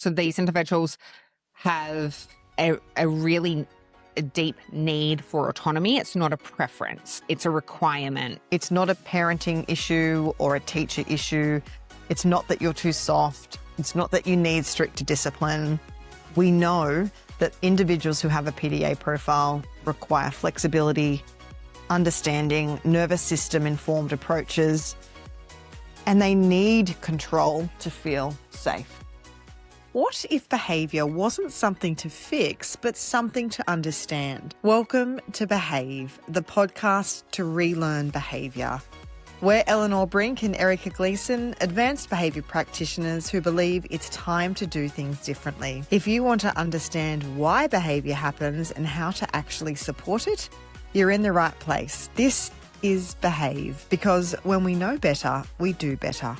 So these individuals have a really deep need for autonomy. It's not a preference. It's a requirement. It's not a parenting issue or a teacher issue. It's not that you're too soft. It's not that you need stricter discipline. We know that individuals who have a PDA profile require flexibility, understanding, nervous system informed approaches, and they need control to feel safe. What if behaviour wasn't something to fix, but something to understand? Welcome to Behave, the podcast to relearn behaviour. We're Eleanor Brink and Erika Gleeson, advanced behaviour practitioners who believe it's time to do things differently. If you want to understand why behaviour happens and how to actually support it, you're in the right place. This is Behave, because when we know better, we do better.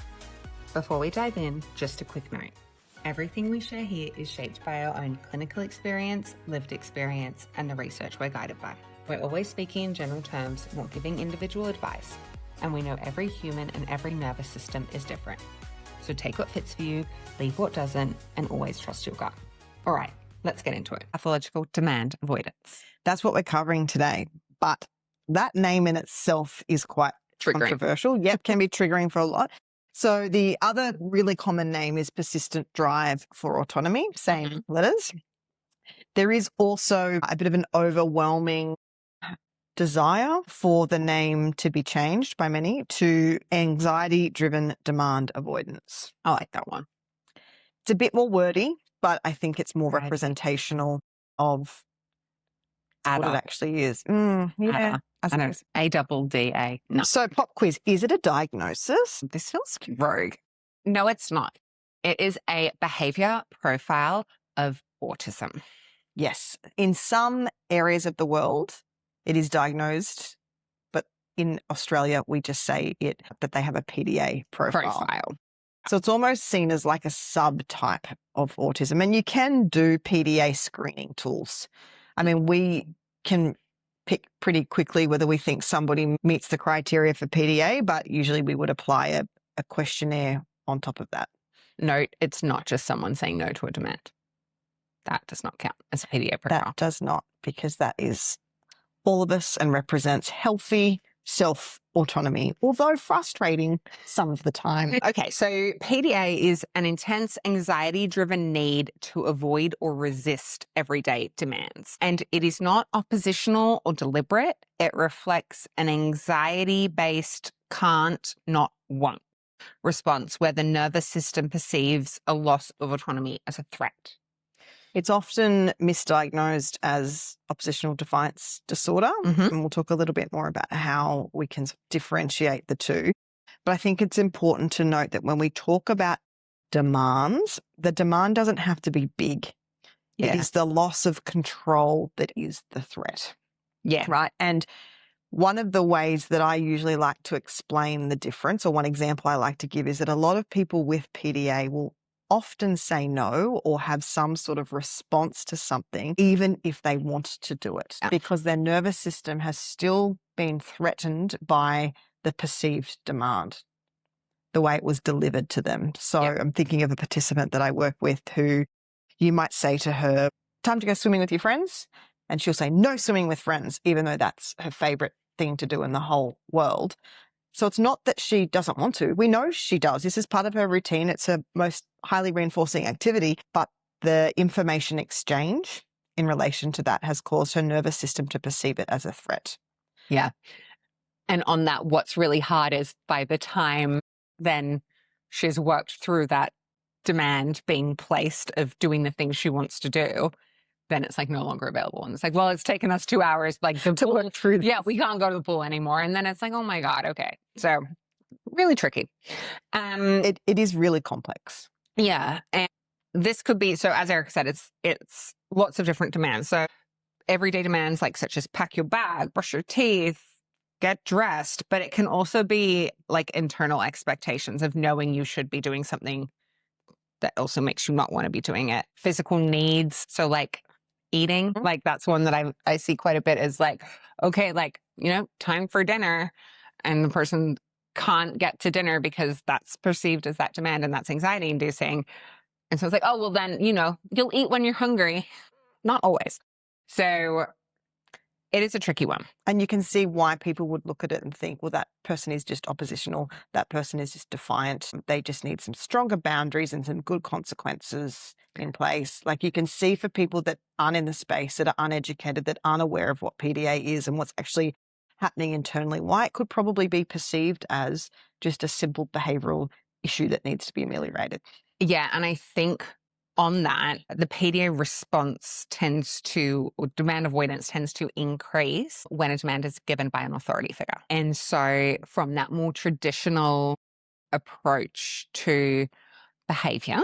Before we dive in, just a quick note. Everything we share here is shaped by our own clinical experience, lived experience, and the research we're guided by. We're always speaking in general terms, not giving individual advice, and we know every human and every nervous system is different. So take what fits for you, leave what doesn't, and always trust your gut. All right, let's get into it. Pathological demand avoidance. That's what we're covering today. But that name in itself is quite controversial. Yep, can be triggering for a lot. So the other really common name is persistent drive for autonomy, same letters. There is also a bit of an overwhelming desire for the name to be changed by many to anxiety-driven demand avoidance. I like that one. It's a bit more wordy, but I think it's more representational of what it actually is. Yeah. I know. ADDA. No. So pop quiz, is it a diagnosis? This feels rogue. No, it's not. It is a behaviour profile of autism. Yes. In some areas of the world, it is diagnosed, but in Australia, we just say that they have a PDA profile. So it's almost seen as like a subtype of autism. And you can do PDA screening tools. I mean, we can pick pretty quickly whether we think somebody meets the criteria for PDA, but usually we would apply a questionnaire on top of that. Note, it's not just someone saying no to a demand. That does not count as a PDA profile. That does not, because that is all of us and represents healthy self-autonomy, although frustrating some of the time. Okay, so PDA is an intense anxiety-driven need to avoid or resist everyday demands. And it is not oppositional or deliberate. It reflects an anxiety-based can't, not won't response where the nervous system perceives a loss of autonomy as a threat. It's often misdiagnosed as oppositional defiance disorder, and we'll talk a little bit more about how we can differentiate the two. But I think it's important to note that when we talk about demands, the demand doesn't have to be big. Yeah. It is the loss of control that is the threat. Yeah. Right? And one of the ways that I usually like to explain the difference, or one example I like to give, is that a lot of people with PDA will often say no or have some sort of response to something, even if they want to do it, because their nervous system has still been threatened by the perceived demand, the way it was delivered to them. So I'm thinking of a participant that I work with who you might say to her, time to go swimming with your friends. And she'll say, no swimming with friends, even though that's her favorite thing to do in the whole world. So it's not that she doesn't want to. We know she does. This is part of her routine. It's her most highly reinforcing activity. But the information exchange in relation to that has caused her nervous system to perceive it as a threat. Yeah. And on that, what's really hard is by the time then she's worked through that demand being placed of doing the things she wants to do, then it's like no longer available. And it's like, well, it's taken us 2 hours to work through this. Yeah, we can't go to the pool anymore. And then it's like, oh my God, okay. So really tricky. It is really complex. Yeah. And this could be, so as Erika said, it's lots of different demands. So everyday demands such as pack your bag, brush your teeth, get dressed, but it can also be like internal expectations of knowing you should be doing something that also makes you not want to be doing it. Physical needs. So eating, that's one that I see quite a bit is okay, time for dinner, and the person can't get to dinner because that's perceived as that demand and that's anxiety inducing. And so it's like, oh, well then, you'll eat when you're hungry. Not always. So it is a tricky one. And you can see why people would look at it and think, well, that person is just oppositional. That person is just defiant. They just need some stronger boundaries and some good consequences in place. Like you can see for people that aren't in the space, that are uneducated, that aren't aware of what PDA is and what's actually happening internally, why it could probably be perceived as just a simple behavioural issue that needs to be ameliorated. Yeah. And I think on that, the PDA response or demand avoidance tends to increase when a demand is given by an authority figure. And so from that more traditional approach to behavior,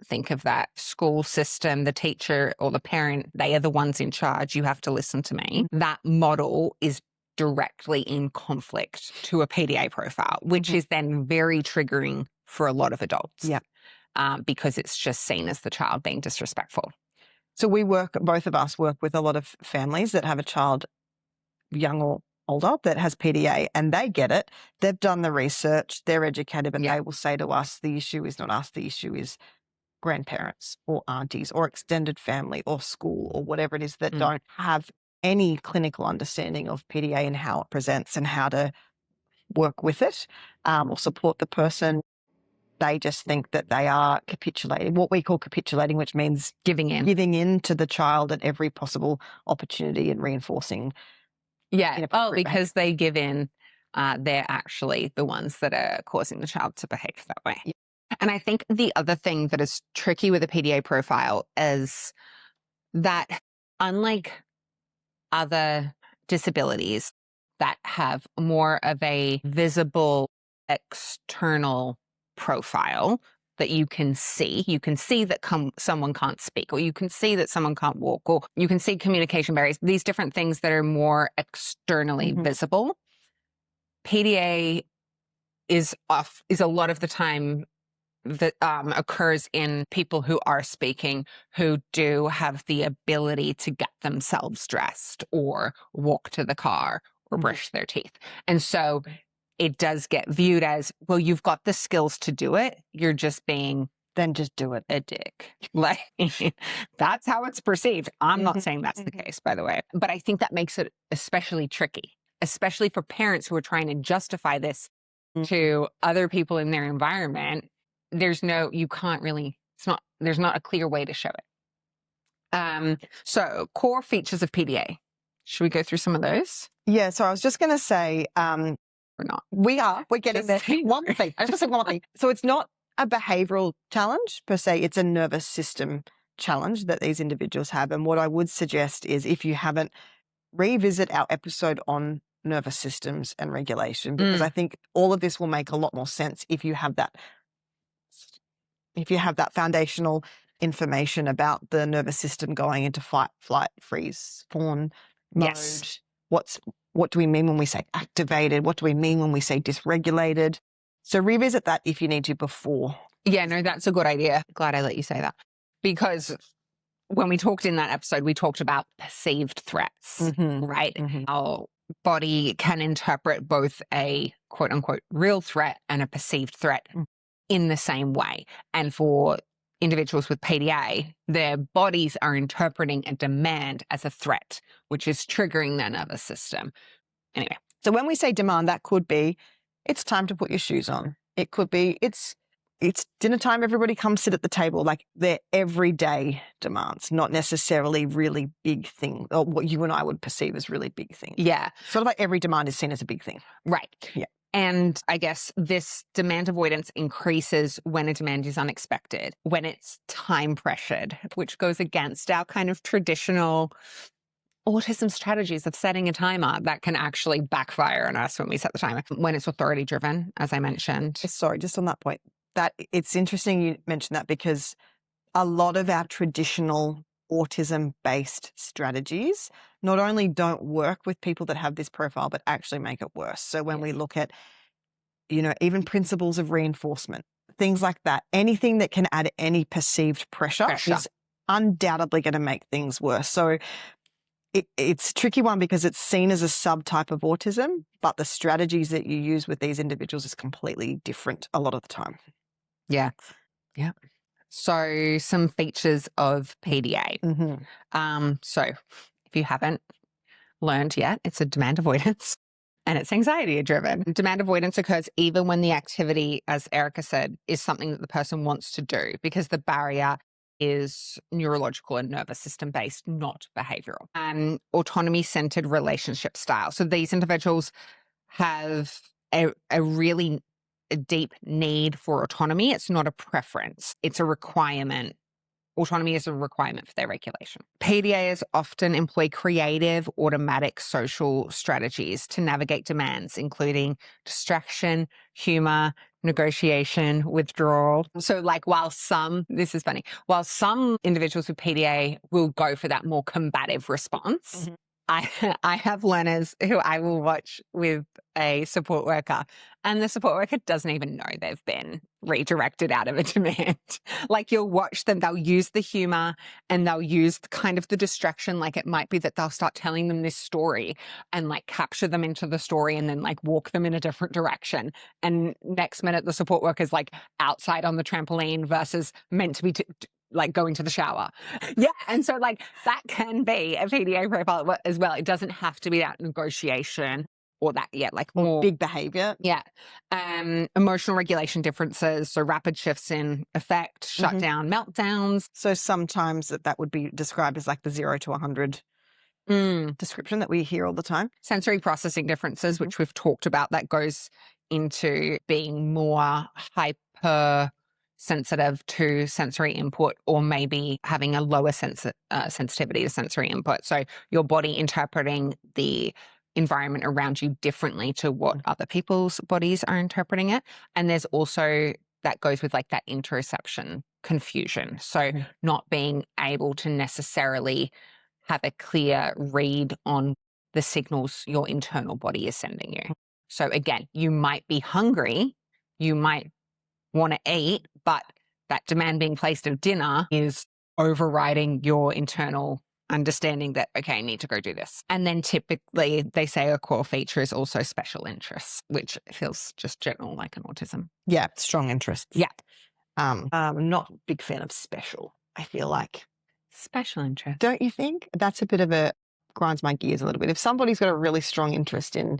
think of that school system, the teacher or the parent, they are the ones in charge. You have to listen to me. That model is directly in conflict to a PDA profile, which is then very triggering for a lot of adults. Yeah. Because it's just seen as the child being disrespectful. So both of us work with a lot of families that have a child, young or older, that has PDA, and they get it. They've done the research, they're educated, but they will say to us, the issue is not us, the issue is grandparents or aunties or extended family or school or whatever it is that don't have any clinical understanding of PDA and how it presents and how to work with it or support the person. They just think that they are capitulating, what we call capitulating, which means giving in to the child at every possible opportunity and reinforcing. Yeah. Oh, because they give in, they're actually the ones that are causing the child to behave that way. Yeah. And I think the other thing that is tricky with a PDA profile is that unlike other disabilities that have more of a visible external profile that you can see that someone can't speak, or you can see that someone can't walk, or you can see communication barriers, these different things that are more externally visible. PDA is a lot of the time that occurs in people who are speaking, who do have the ability to get themselves dressed or walk to the car or brush their teeth. And so it does get viewed as, well, you've got the skills to do it. You're just being then just do it. A dick. Like, that's how it's perceived. I'm not saying that's the case, by the way. But I think that makes it especially tricky, especially for parents who are trying to justify this to other people in their environment. There's not a clear way to show it. So core features of PDA. Should we go through some of those? Yeah. So I was just going to say, or not? We're getting there. One thing. I just say one thing. So it's not a behavioral challenge per se. It's a nervous system challenge that these individuals have. And what I would suggest is, if you haven't, revisit our episode on nervous systems and regulation, because I think all of this will make a lot more sense if you have that foundational information about the nervous system going into fight, flight, freeze, fawn mode. Yes. What do we mean when we say activated? What do we mean when we say dysregulated? So revisit that if you need to before. Yeah, no, that's a good idea. Glad I let you say that. Because when we talked in that episode, we talked about perceived threats, right? Our body can interpret both a quote unquote real threat and a perceived threat in the same way. And for individuals with PDA, their bodies are interpreting a demand as a threat, which is triggering their nervous system. Anyway. So when we say demand, that could be, it's time to put your shoes on. It could be, it's dinner time, everybody come sit at the table. Like, they're everyday demands, not necessarily really big things, or what you and I would perceive as really big things. Yeah. Sort of like every demand is seen as a big thing. Right. Yeah. And I guess this demand avoidance increases when a demand is unexpected, when it's time pressured, which goes against our kind of traditional autism strategies of setting a timer that can actually backfire on us when we set the timer, when it's authority driven, as I mentioned. Sorry, just on that point, that it's interesting you mentioned that, because a lot of our traditional autism-based strategies not only don't work with people that have this profile, but actually make it worse. So when we look at, even principles of reinforcement, things like that, anything that can add any perceived pressure is undoubtedly going to make things worse. So it's a tricky one, because it's seen as a subtype of autism, but the strategies that you use with these individuals is completely different a lot of the time. Yeah. Yeah. So some features of PDA. So if you haven't learned yet, it's a demand avoidance and it's anxiety driven. Demand avoidance occurs even when the activity, as Erika said, is something that the person wants to do because the barrier is neurological and nervous system based, not behavioral. Autonomy centered relationship style. So these individuals have a really deep need for autonomy. It's not a preference. It's a requirement. Autonomy is a requirement for their regulation. PDAs often employ creative, automatic social strategies to navigate demands, including distraction, humor, negotiation, withdrawal. So like this is funny, while some individuals with PDA will go for that more combative response, I have learners who I will watch with a support worker and the support worker doesn't even know they've been redirected out of a demand. Like you'll watch them, they'll use the humor and they'll use kind of the distraction. Like it might be that they'll start telling them this story and like capture them into the story and then like walk them in a different direction. And next minute the support worker is like outside on the trampoline versus meant to be like going to the shower. Yeah. And so like that can be a PDA profile as well. It doesn't have to be that negotiation or that, like more big behavior. Yeah. Emotional regulation differences. So rapid shifts in affect, shutdown, meltdowns. So sometimes that would be described as like the 0 to 100 description that we hear all the time. Sensory processing differences, which we've talked about, that goes into being more hyper sensitive to sensory input or maybe having a lower sensitivity to sensory input. So your body interpreting the environment around you differently to what other people's bodies are interpreting it. And there's also that goes with like that interoception confusion. So not being able to necessarily have a clear read on the signals your internal body is sending you. So again, you might be hungry, you might want to eat, but that demand being placed of dinner is overriding your internal understanding that, okay, I need to go do this. And then typically they say a core feature is also special interests, which feels just general like an autism. Yeah, strong interests. Yeah. I'm not a big fan of special, I feel like. Special interest. Don't you think? That's a bit of grinds my gears a little bit. If somebody's got a really strong interest in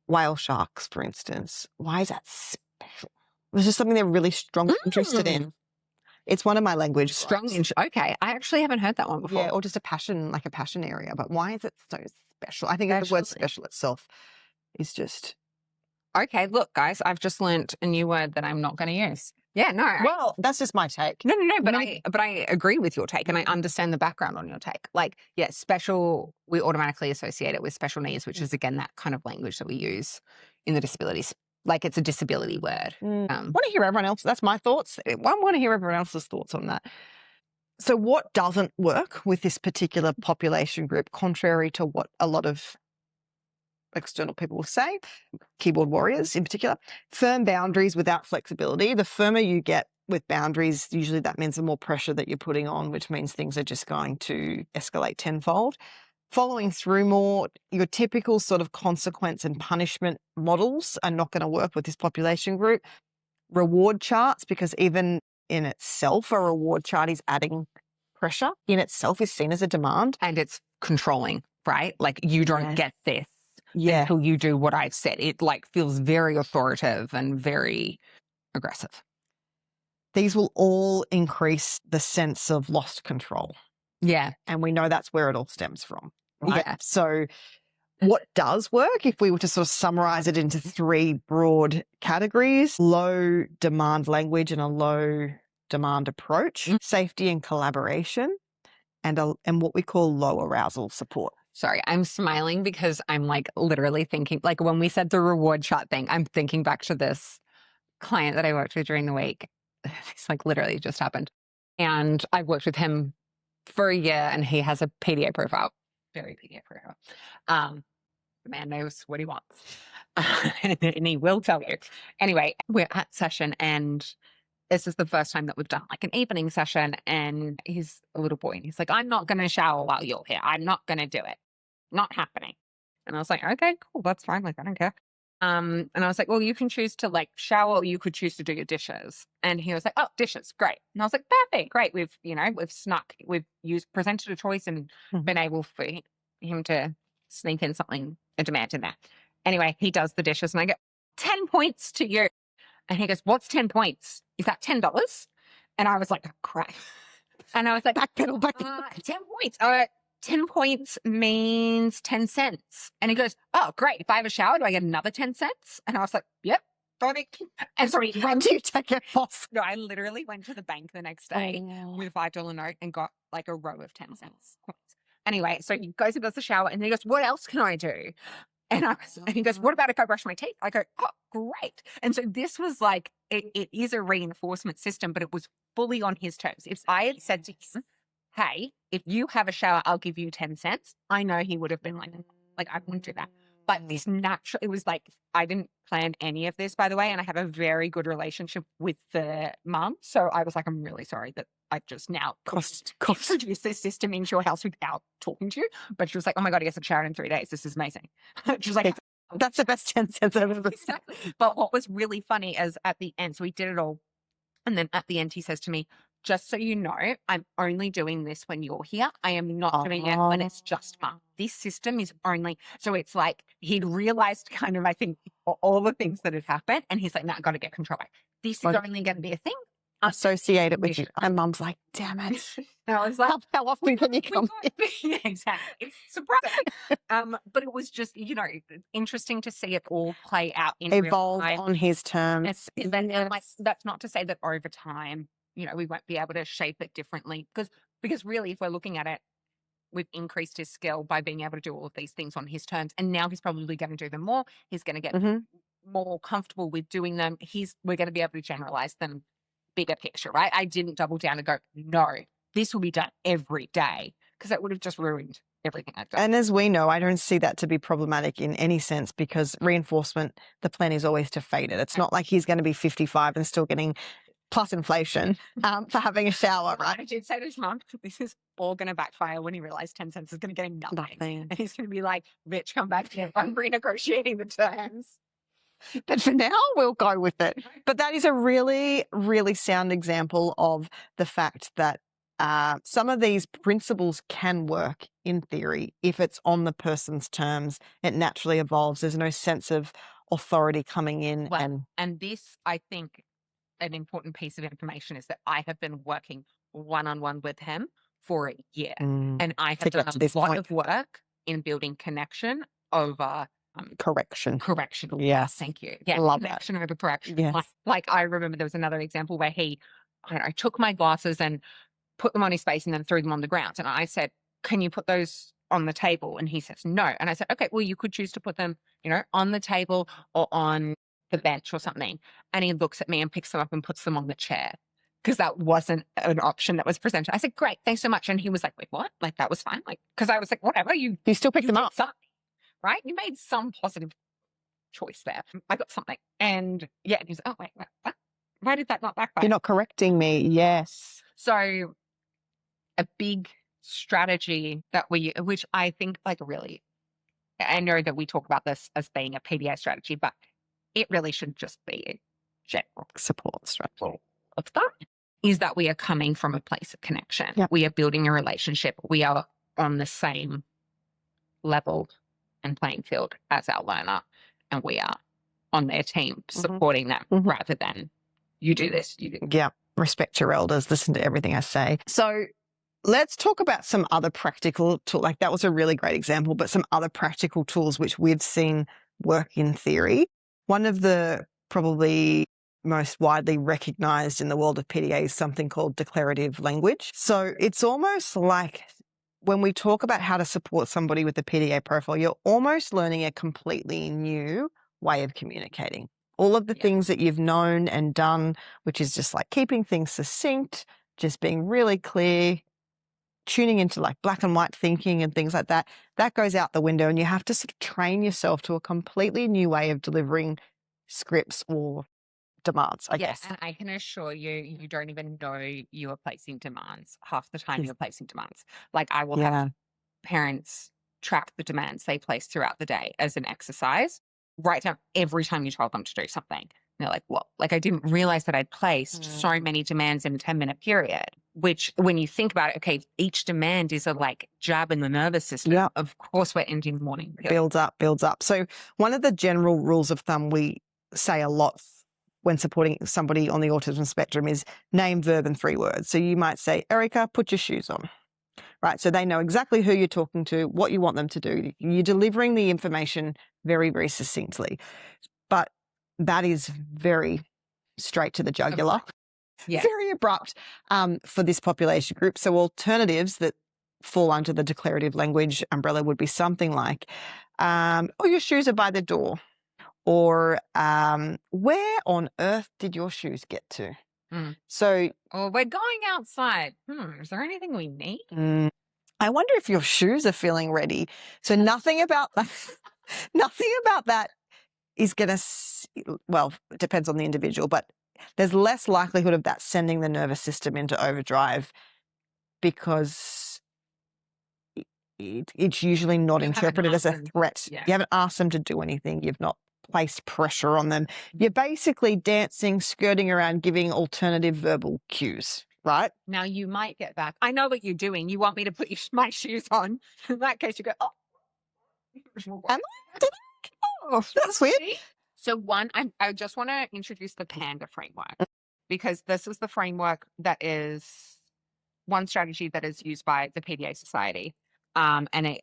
whale sharks, for instance, why is that special? It's just something they're really strongly interested in. It's one of my language. Okay. I actually haven't heard that one before. Yeah, or just a passion area. But why is it so special? I think the word special itself is just... Okay, look, guys, I've just learnt a new word that I'm not going to use. Yeah, no. Well, that's just my take. No, but I agree with your take and I understand the background on your take. Like, yeah, special, we automatically associate it with special needs, which is, again, that kind of language that we use in the disabilities. Like, it's a disability word. Want to hear everyone else? That's my thoughts. I want to hear everyone else's thoughts on that. So what doesn't work with this particular population group, contrary to what a lot of external people will say, keyboard warriors in particular, firm boundaries without flexibility. The firmer you get with boundaries, usually that means the more pressure that you're putting on, which means things are just going to escalate tenfold. Following through more, your typical sort of consequence and punishment models are not going to work with this population group. Reward charts, because even in itself, a reward chart is adding pressure in itself, is seen as a demand. And it's controlling, right? Like, you don't get this until you do what I've said. It like feels very authoritative and very aggressive. These will all increase the sense of lost control. Yeah. And we know that's where it all stems from. Right? Yeah. So what does work, if we were to sort of summarize it into 3 broad categories: low demand language and a low demand approach, safety and collaboration, and what we call low arousal support. Sorry, I'm smiling because I'm like literally thinking, like when we said the reward shot thing, I'm thinking back to this client that I worked with during the week. It's like literally just happened. And I've worked with him for a year and he has a PDA profile, very PDA profile. The man knows what he wants and he will tell you. Anyway, we're at session and this is the first time that we've done like an evening session, and he's a little boy and he's like, I'm not going to shower while you're here. I'm not going to do it. Not happening. And I was like, okay, cool. That's fine. Like, I don't care. And I was like, well, you can choose to like shower or you could choose to do your dishes. And he was like, oh, dishes, great. And I was like, perfect, great. We've presented a choice and been able for him to sneak in something, a demand in there. Anyway, he does the dishes and I go, 10 points to you. And he goes, what's 10 points? Is that $10? And I was like, oh, crap. And I was like, backpedal. 10 points. 10 points means 10 cents. And he goes, oh, great. If I have a shower, do I get another 10 cents? And I was like, yep. And sorry, when do you take it off? No, I literally went to the bank the next day with a $5 note and got like a row of 10 cents coins. Anyway, so he goes and does the shower and he goes, what else can I do? And he goes, what about if I brush my teeth? I go, oh, great. And so this was like, it is a reinforcement system, but it was fully on his terms. If I had said to him, hey, if you have a shower, I'll give you 10 cents. I know he would have been like, I wouldn't do that. But this it was like, I didn't plan any of this, by the way. And I have a very good relationship with the mum. So I was like, I'm really sorry that I just now introduced this system into your house without talking to you. But she was like, oh my God, I guess I've showered in 3 days. This is amazing. She was like, that's the best 10 cents I've ever seen. Exactly. But what was really funny is at the end, so we did it all. And then at the end, he says to me, just so you know, I'm only doing this when you're here. I am not doing it when it's just mum. This system is only, so it's like he'd realized kind of, I think, all the things that had happened. And he's like, no, I've got to get control. This is only going to be a thing. Associate it with you. My mum's like, damn it. And I was like, how often can you come in? Yeah, exactly. Surprise. But it was just, interesting to see it all play out in evolve real time. On his terms. That's not to say that over time, we won't be able to shape it differently because really, if we're looking at it, we've increased his skill by being able to do all of these things on his terms. And now he's probably going to do them more. He's going to get more comfortable with doing them. We're going to be able to generalize them bigger picture, right? I didn't double down and go, no, this will be done every day because that would have just ruined everything I've done. And as we know, I don't see that to be problematic in any sense because reinforcement, the plan is always to fade it. It's not like he's going to be 55 and still getting plus inflation for having a shower, right? I did say to his mum, this is all going to backfire when he realized 10 cents is going to get him nothing. And he's going to be like, bitch, come back here. I'm renegotiating the terms. But for now, we'll go with it. But that is a really, really sound example of the fact that some of these principles can work in theory if it's on the person's terms. It naturally evolves. There's no sense of authority coming in. And this, I think, an important piece of information is that I have been working one-on-one with him for a year. And I have done a lot of work in building connection over correction. Yes. Thank you. Yeah. Love connection over correction. Yes. Like I remember there was another example where I took my glasses and put them on his face and then threw them on the ground. And I said, can you put those on the table? And he says, no. And I said, okay, well, you could choose to put them, on the table or on the bench or something. And he looks at me and picks them up and puts them on the chair because that wasn't an option that was presented. I said, great, thanks so much. And he was like, wait, what? Like, that was fine. Like, because I was like, whatever, you still picked them up. Something, right? You made some positive choice there. I got something. And yeah, and he's like, oh, wait, what? Why did that not backfire? You're not correcting me. Yes. So a big strategy which I think really, I know that we talk about this as being a PDA strategy, but it really should just be a general support strategy of that, is that we are coming from a place of connection. Yep. We are building a relationship. We are on the same level and playing field as our learner, and we are on their team supporting them rather than you do this, you do that. Yeah. Respect your elders. Listen to everything I say. So let's talk about some other practical tools. Like that was a really great example, but some other practical tools which we've seen work in theory. One of the probably most widely recognized in the world of PDA is something called declarative language. So it's almost like when we talk about how to support somebody with a PDA profile, you're almost learning a completely new way of communicating. All of the things that you've known and done, which is just like keeping things succinct, just being really clear, tuning into like black and white thinking and things like that, that goes out the window and you have to sort of train yourself to a completely new way of delivering scripts or demands, I guess. And I can assure you, you don't even know you are placing demands. Half the time you're placing demands. Like I will have parents track the demands they place throughout the day as an exercise. write down every time you told them to do something. And they're like, well, like I didn't realize that I'd placed so many demands in a 10-minute period, which when you think about it, okay, each demand is a like jab in the nervous system. Yeah. Of course, we're ending the morning. Builds up. So one of the general rules of thumb we say a lot when supporting somebody on the autism spectrum is name, verb, and 3 words. So you might say, Erika, put your shoes on. Right. So they know exactly who you're talking to, what you want them to do. You're delivering the information very, very succinctly. But that is very straight to the jugular, very abrupt for this population group. So alternatives that fall under the declarative language umbrella would be something like, oh, your shoes are by the door. Or where on earth did your shoes get to? So, we're going outside. Is there anything we need? I wonder if your shoes are feeling ready. So nothing about that. Nothing about that is going to, well, it depends on the individual, but there's less likelihood of that sending the nervous system into overdrive because it's usually not interpreted as a threat. Yeah. You haven't asked them to do anything. You've not placed pressure on them. You're basically dancing, skirting around, giving alternative verbal cues, right? Now you might get back, I know what you're doing. You want me to put my shoes on. In that case, you go, oh. Am I? Oh, that's weird. So I just want to introduce the PANDA framework because this is the framework that is one strategy that is used by the PDA Society. And it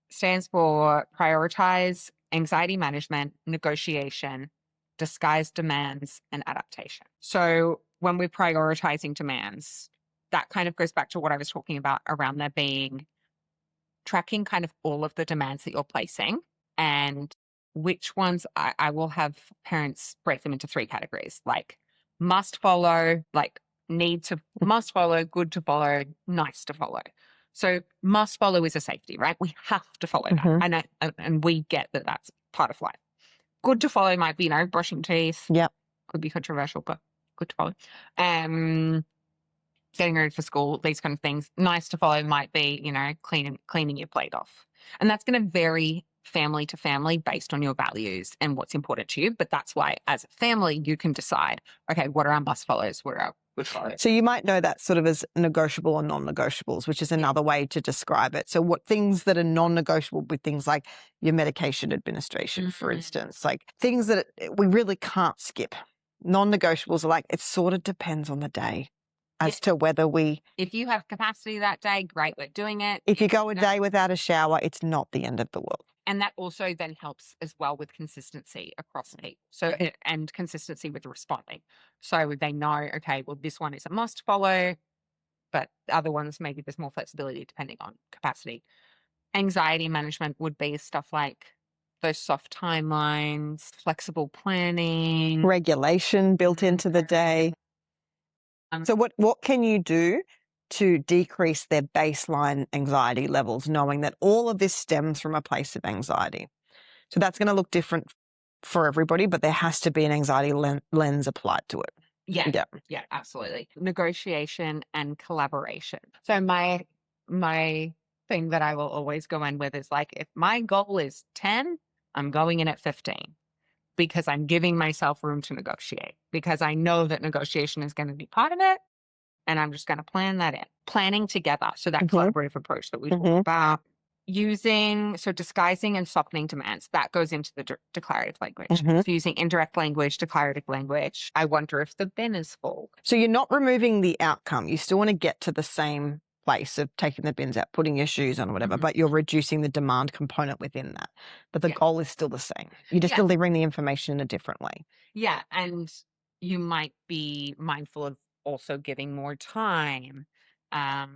stands for prioritize anxiety management, negotiation, disguised demands, and adaptation. So when we're prioritizing demands, that kind of goes back to what I was talking about around there being tracking kind of all of the demands that you're placing and which ones I will have parents break them into 3 categories, like must follow, like must follow, good to follow, nice to follow. So must follow is a safety, right? We have to follow that. And we get that that's part of life. Good to follow might be, brushing teeth. Yep. Could be controversial, but good to follow. Getting ready for school, these kind of things. Nice to follow might be, cleaning your plate off. And that's going to vary family to family based on your values and what's important to you. But that's why as a family, you can decide, okay, what are our must follows? What are our good follows? So you might know that sort of as negotiable or non-negotiables, which is another way to describe it. So what things that are non-negotiable with things like your medication administration, for instance, like things that we really can't skip. Non-negotiables are like, it sort of depends on the day as to whether if you have capacity that day, great, we're doing it. If you go a day without a shower, it's not the end of the world. And that also then helps as well with consistency across people. So, and consistency with responding. So they know, okay, well, this one is a must follow, but the other ones, maybe there's more flexibility depending on capacity. Anxiety management would be stuff like those soft timelines, flexible planning. Regulation built into the day. So what can you do to decrease their baseline anxiety levels, knowing that all of this stems from a place of anxiety? So that's going to look different for everybody, but there has to be an anxiety lens applied to it. Yeah, absolutely. Negotiation and collaboration. So my thing that I will always go in with is like, if my goal is 10, I'm going in at 15 because I'm giving myself room to negotiate because I know that negotiation is going to be part of it. And I'm just going to plan that in. Planning together. So that collaborative approach that we talked about. Disguising and softening demands. That goes into the declarative language. So using indirect language, declarative language. I wonder if the bin is full. So you're not removing the outcome. You still want to get to the same place of taking the bins out, putting your shoes on or whatever, but you're reducing the demand component within that. But the goal is still the same. You're just delivering the information in a different way. Yeah. And you might be mindful of also giving more time of,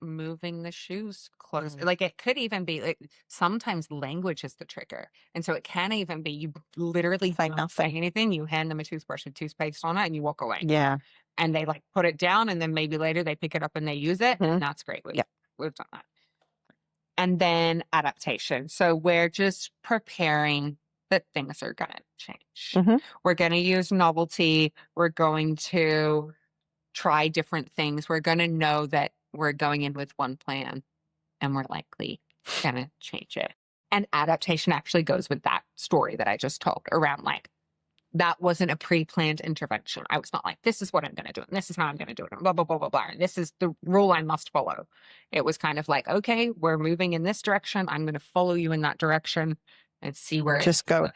moving the shoes close. Like it could even be like sometimes language is the trigger. And so it can even be you literally don't say anything. You hand them a toothbrush with toothpaste on it and you walk away. Yeah. And they like put it down and then maybe later they pick it up and they use it. And that's great. We've done that. And then adaptation. So we're just preparing that things are going to change. We're going to use novelty. We're going to try different things. We're going to know that we're going in with one plan and we're likely going to change it. And adaptation actually goes with that story that I just told around like, that wasn't a pre-planned intervention. I was not like, this is what I'm going to do, and this is how I'm going to do it, and blah, blah, blah, blah, blah. And this is the rule I must follow. It was kind of like, okay, we're moving in this direction. I'm going to follow you in that direction and see where Just go.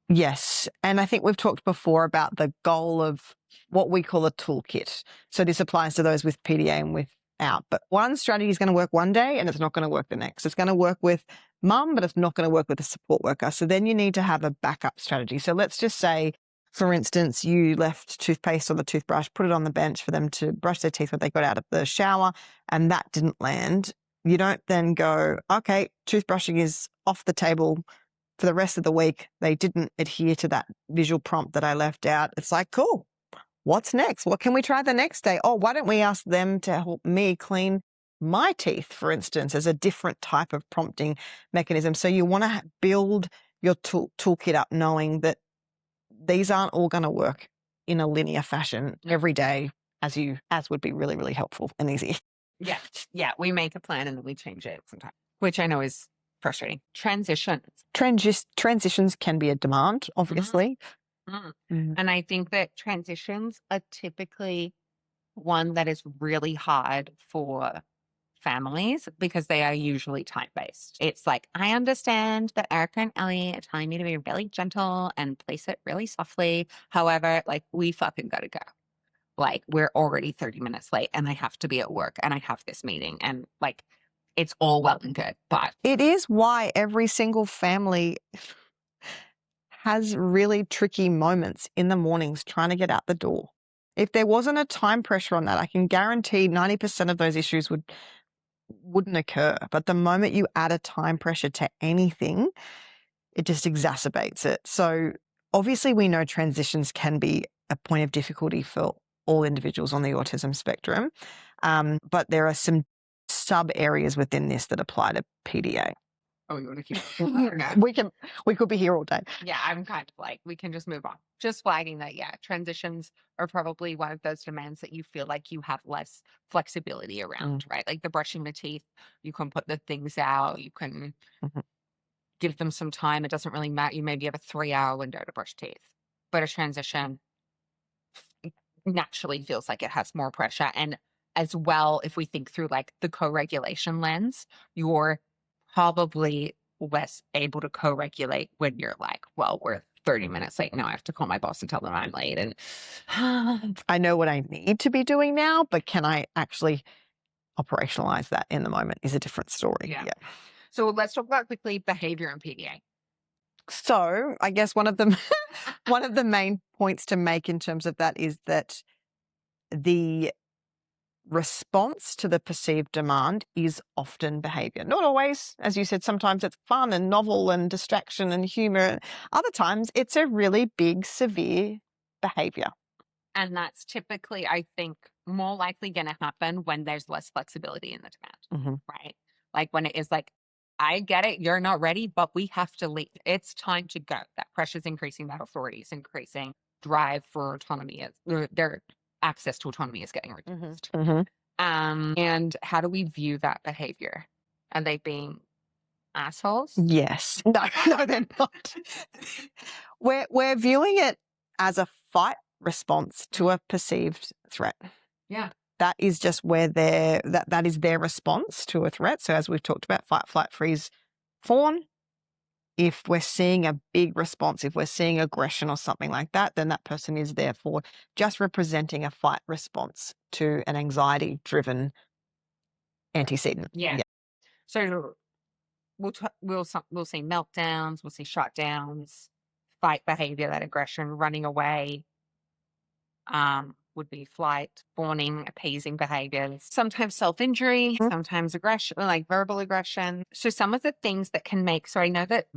Yes. And I think we've talked before about the goal of what we call a toolkit. So this applies to those with PDA and without. But one strategy is going to work one day and it's not going to work the next. It's going to work with mum, but it's not going to work with a support worker. So then you need to have a backup strategy. So let's just say, for instance, you left toothpaste on the toothbrush, put it on the bench for them to brush their teeth when they got out of the shower, and that didn't land. You don't then go, okay, toothbrushing is off the table for the rest of the week. They didn't adhere to that visual prompt that I left out. It's like, cool. What's next? What can we try the next day? Oh, why don't we ask them to help me clean my teeth, for instance, as a different type of prompting mechanism. So you want to build your toolkit up knowing that these aren't all going to work in a linear fashion every day as would be really, really helpful and easy. Yeah. Yeah. We make a plan and then we change it sometimes, which I know is frustrating. Transitions can be a demand, obviously. And I think that transitions are typically one that is really hard for families because they are usually time-based. It's like, I understand that Erika and Ellie are telling me to be really gentle and place it really softly. However, like, we fucking gotta go. Like, we're already 30 minutes late and I have to be at work and I have this meeting, and like, it's all well and good, but it is why every single family has really tricky moments in the mornings trying to get out the door. If there wasn't a time pressure on that, I can guarantee 90% of those issues wouldn't occur. But the moment you add a time pressure to anything, it just exacerbates it. So obviously we know transitions can be a point of difficulty for all individuals on the autism spectrum. But there are some sub areas within this that apply to PDA. oh, you want to keep We could be here all day. Yeah, I'm kind of like, we can just move on. Just flagging that, yeah, transitions are probably one of those demands that you feel like you have less flexibility around, right? Like the brushing the teeth, you can put the things out, you can give them some time. It doesn't really matter. You maybe have a 3-hour window to brush teeth, but a transition naturally feels like it has more pressure. And as well, if we think through like the co-regulation lens, you're probably less able to co-regulate when you're like, well, we're 30 minutes late. Now I have to call my boss and tell them I'm late. And I know what I need to be doing now, but can I actually operationalize that in the moment is a different story. Yeah. So let's talk about quickly behavior and PDA. So I guess one of the main points to make in terms of that is that the response to the perceived demand is often behavior. Not always, as you said, sometimes it's fun and novel and distraction and humor. Other times it's a really big, severe behavior. And that's typically, I think, more likely going to happen when there's less flexibility in the demand, right? Like when it is like, I get it, you're not ready, but we have to leave. It's time to go. That pressure's increasing, that authority is increasing, drive for autonomy is, their access to autonomy is getting reduced. And how do we view that behavior? Are they being assholes? Yes. No, they're not. We're viewing it as a fight response to a perceived threat. Yeah. That is just where that is their response to a threat. So as we've talked about, fight, flight, freeze, fawn. If we're seeing a big response, if we're seeing aggression or something like that, then that person is therefore just representing a fight response to an anxiety-driven antecedent. Yeah. So we'll see meltdowns, we'll see shutdowns, fight behavior, that aggression, running away, would be flight, fawning, appeasing behaviors, sometimes self-injury, sometimes aggression, like verbal aggression. So some of the things that can make, so I know that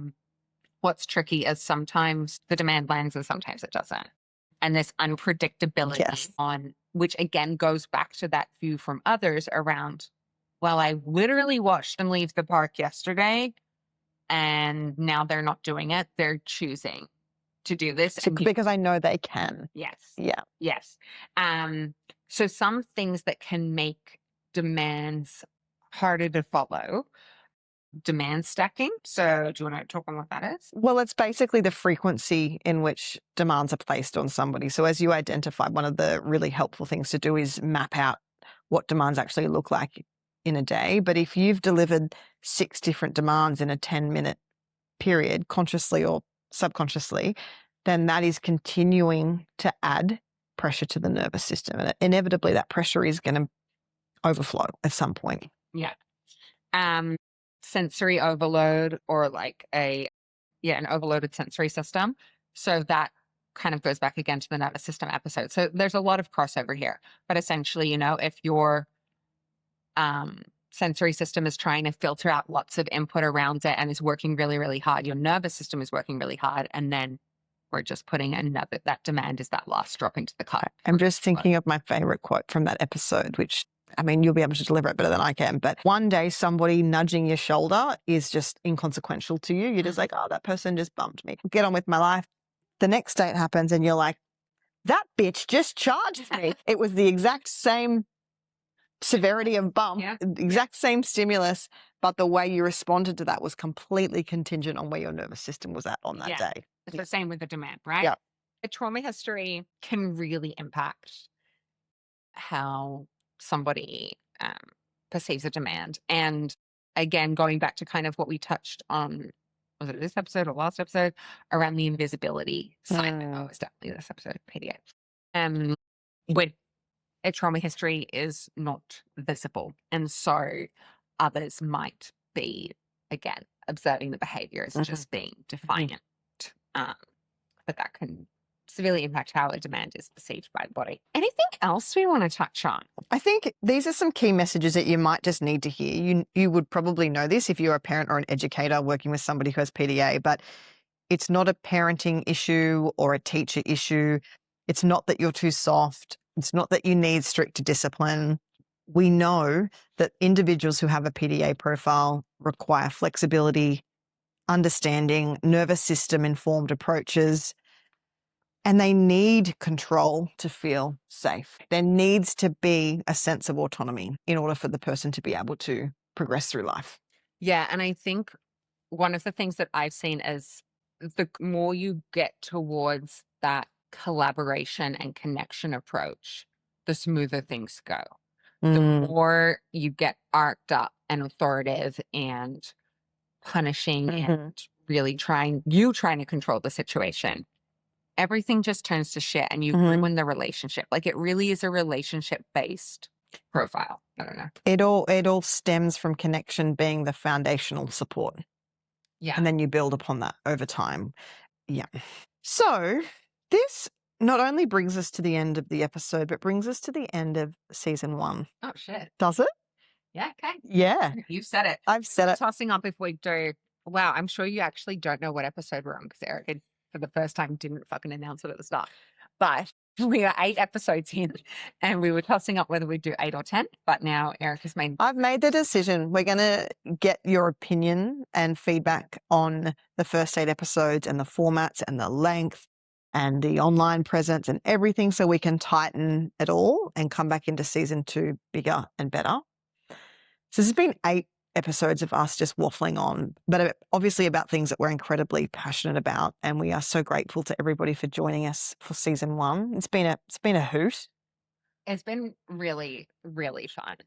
what's tricky is sometimes the demand lands and sometimes it doesn't. And this unpredictability on, which again goes back to that view from others around, well, I literally watched them leave the park yesterday and now they're not doing it. They're choosing to do this. Because I know they can. Yes. Yeah. Yes. So some things that can make demands harder to follow demand stacking. So do you want to talk on what that is? Well, it's basically the frequency in which demands are placed on somebody. So as you identify, one of the really helpful things to do is map out what demands actually look like in a day. But if you've delivered 6 different demands in a 10-minute period, consciously or subconsciously, then that is continuing to add pressure to the nervous system. And inevitably that pressure is going to overflow at some point. Yeah. Sensory overload, or like an overloaded sensory system. So that kind of goes back again to the nervous system episode. So there's a lot of crossover here, but essentially, if your sensory system is trying to filter out lots of input around it and is working really, really hard, your nervous system is working really hard, and then we're just putting that demand is that last drop into the cup. I'm just thinking of my favorite quote from that episode, which, I mean, you'll be able to deliver it better than I can, but one day somebody nudging your shoulder is just inconsequential to you. You're just like, oh, that person just bumped me. Get on with my life. The next day it happens and you're like, that bitch just charged me. It was the exact same severity of bump, exact same stimulus, but the way you responded to that was completely contingent on where your nervous system was at on that day. It's the same with the demand, right? Yeah. A trauma history can really impact how somebody perceives a demand. And again, going back to kind of what we touched on, was it this episode or last episode, around the invisibility side? Oh, it's definitely this episode, PDA. When a trauma history is not visible, and so others might be, again, observing the behavior as just being defiant. But that can severely impact how a demand is perceived by the body. Anything else we want to touch on? I think these are some key messages that you might just need to hear. You would probably know this if you're a parent or an educator working with somebody who has PDA, but it's not a parenting issue or a teacher issue. It's not that you're too soft. It's not that you need stricter discipline. We know that individuals who have a PDA profile require flexibility, understanding, nervous system informed approaches, and they need control to feel safe. There needs to be a sense of autonomy in order for the person to be able to progress through life. Yeah, and I think one of the things that I've seen is the more you get towards that collaboration and connection approach, the smoother things go. The more you get arced up and authoritative and punishing and really trying to control the situation, everything just turns to shit and you ruin the relationship. Like, it really is a relationship-based profile. I don't know. It all stems from connection being the foundational support. Yeah. And then you build upon that over time. Yeah. So this not only brings us to the end of the episode, but brings us to the end of season 1. Oh, shit. Does it? Yeah, okay. Yeah. You said it. I've said it. Tossing up if we do. Wow, I'm sure you actually don't know what episode we're on, because Erika, for the first time, didn't fucking announce it at the start. But we are 8 episodes in, and we were tossing up whether we'd do 8 or 10, but now Erika's made... I've made the decision. We're going to get your opinion and feedback on the first 8 episodes and the formats and the length and the online presence and everything, so we can tighten it all and come back into season 2 bigger and better. So this has been 8 episodes of us just waffling on, but obviously about things that we're incredibly passionate about. And we are so grateful to everybody for joining us for season 1. It's been a hoot. It's been really, really fun.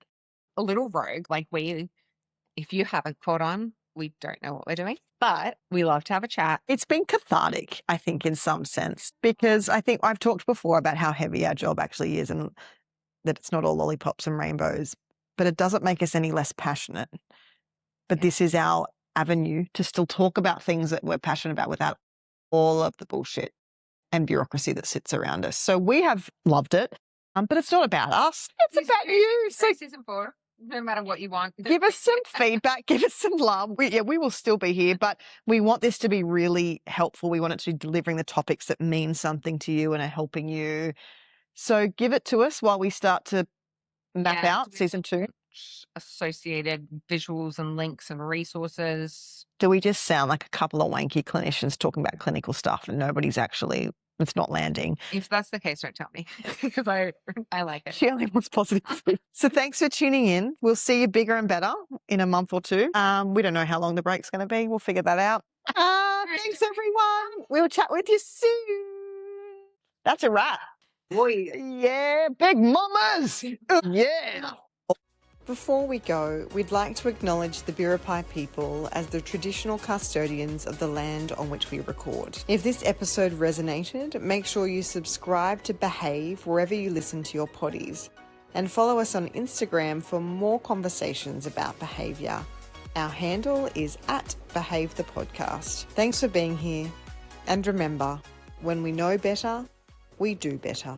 A little rogue. Like, if you haven't caught on, we don't know what we're doing, but we love to have a chat. It's been cathartic, I think, in some sense, because I think I've talked before about how heavy our job actually is and that it's not all lollipops and rainbows, but it doesn't make us any less passionate. But this is our avenue to still talk about things that we're passionate about without all of the bullshit and bureaucracy that sits around us. So we have loved it, but it's not about us. It's about you. So season 4, no matter what you want. Give us some feedback. Give us some love. We will still be here, but we want this to be really helpful. We want it to be delivering the topics that mean something to you and are helping you. So give it to us while we start to map out season 2. Associated visuals and links and resources. Do we just sound like a couple of wanky clinicians talking about clinical stuff and nobody's actually It's not landing. If that's the case, don't tell me because I like it. She only wants positive feedback. So thanks for tuning in. We'll see you bigger and better in a month or two. We don't know how long the break's going to be. We'll figure that out. Thanks, everyone. We'll chat with you soon. That's a wrap. Boy. Yeah, big mamas. Yeah. Before we go, we'd like to acknowledge the Biripi people as the traditional custodians of the land on which we record. If this episode resonated, make sure you subscribe to Behave wherever you listen to your poddies, and follow us on Instagram for more conversations about behaviour. Our handle is @BehaveThePodcast. Thanks for being here, and remember, when we know better, we do better.